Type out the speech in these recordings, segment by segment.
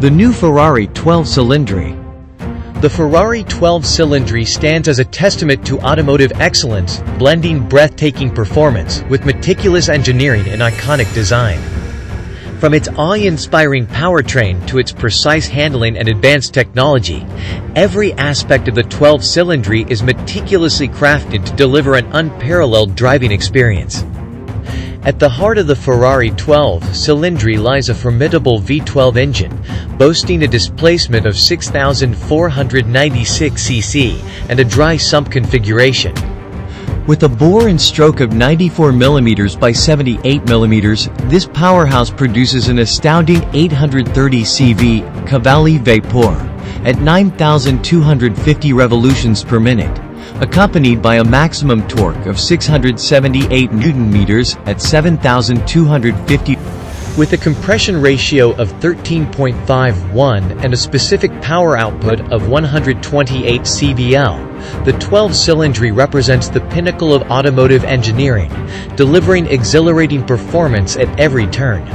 The new Ferrari 12Cilindri. The Ferrari 12Cilindri stands as a testament to automotive excellence, blending breathtaking performance with meticulous engineering and iconic design. From its awe-inspiring powertrain to its precise handling and advanced technology, every aspect of the 12Cilindri is meticulously crafted to deliver an unparalleled driving experience. At the heart of the Ferrari 12Cilindri lies a formidable V12 engine, boasting a displacement of 6,496 cc and a dry sump configuration. With a bore and stroke of 94 mm by 78 mm, this powerhouse produces an astounding 830 CV cavalli vapor at 9,250 revolutions per minute, accompanied by a maximum torque of 678 Nm at 7,250. With a compression ratio of 13.51 and a specific power output of 128 cVL, the 12Cilindri represents the pinnacle of automotive engineering, delivering exhilarating performance at every turn.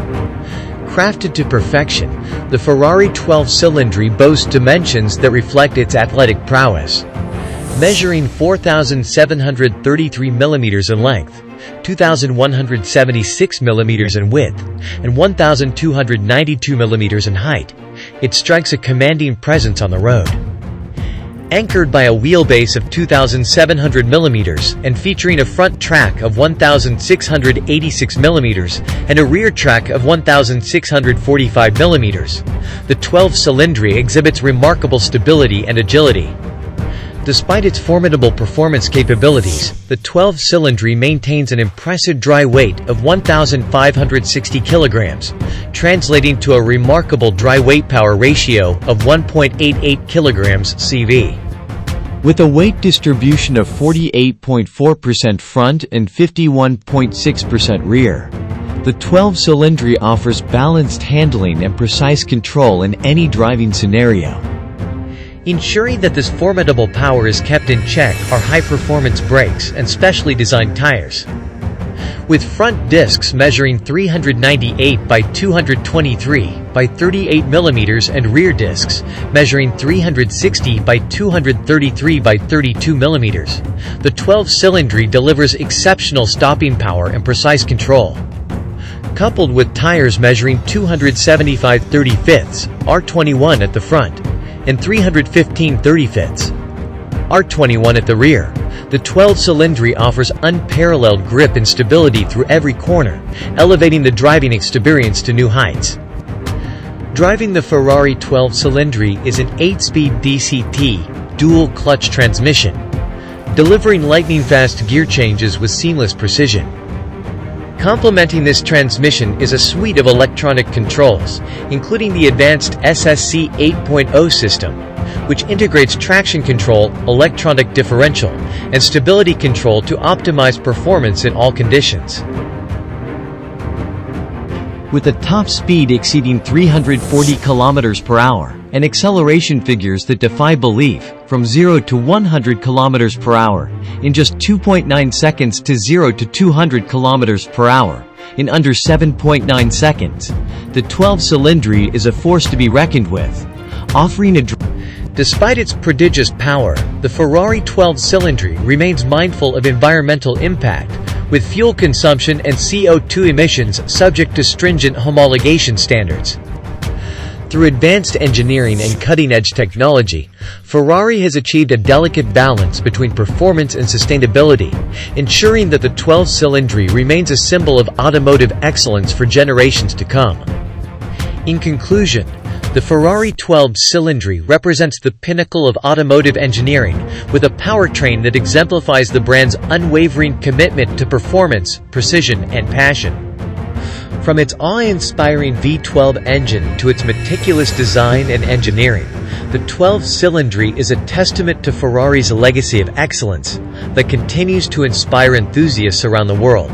Crafted to perfection, the Ferrari 12Cilindri boasts dimensions that reflect its athletic prowess. Measuring 4,733 mm in length, 2,176 mm in width, and 1,292 mm in height, it strikes a commanding presence on the road. Anchored by a wheelbase of 2,700 mm and featuring a front track of 1,686 mm and a rear track of 1,645 mm, the 12Cilindri exhibits remarkable stability and agility. Despite its formidable performance capabilities, the 12Cilindri maintains an impressive dry weight of 1,560 kilograms, translating to a remarkable dry weight power ratio of 1.88 kilograms CV. With a weight distribution of 48.4% front and 51.6% rear, the 12Cilindri offers balanced handling and precise control in any driving scenario. Ensuring that this formidable power is kept in check are high-performance brakes and specially designed tires. With front discs measuring 398 by 223 by 38 mm and rear discs measuring 360 by 233 by 32 mm, the 12Cilindri delivers exceptional stopping power and precise control. Coupled with tires measuring 275 35ths R21 at the front and 315 35ths R21 at the rear, the 12Cilindri offers unparalleled grip and stability through every corner, elevating the driving experience to new heights. Driving the Ferrari 12Cilindri is an 8-speed DCT dual-clutch transmission, delivering lightning-fast gear changes with seamless precision. Complementing this transmission is a suite of electronic controls, including the advanced SSC 8.0 system, which integrates traction control, electronic differential, and stability control to optimize performance in all conditions. With a top speed exceeding 340 km per hour and acceleration figures that defy belief, from 0 to 100 km per hour in just 2.9 seconds to 0 to 200 km per hour in under 7.9 seconds, the 12Cilindri is a force to be reckoned with, offering a Despite its prodigious power, the Ferrari 12Cilindri remains mindful of environmental impact, with fuel consumption and CO2 emissions subject to stringent homologation standards. Through advanced engineering and cutting-edge technology, Ferrari has achieved a delicate balance between performance and sustainability, ensuring that the 12Cilindri remains a symbol of automotive excellence for generations to come. In conclusion, the Ferrari 12Cilindri represents the pinnacle of automotive engineering, with a powertrain that exemplifies the brand's unwavering commitment to performance, precision, and passion. From its awe-inspiring V12 engine to its meticulous design and engineering, the 12Cilindri is a testament to Ferrari's legacy of excellence that continues to inspire enthusiasts around the world.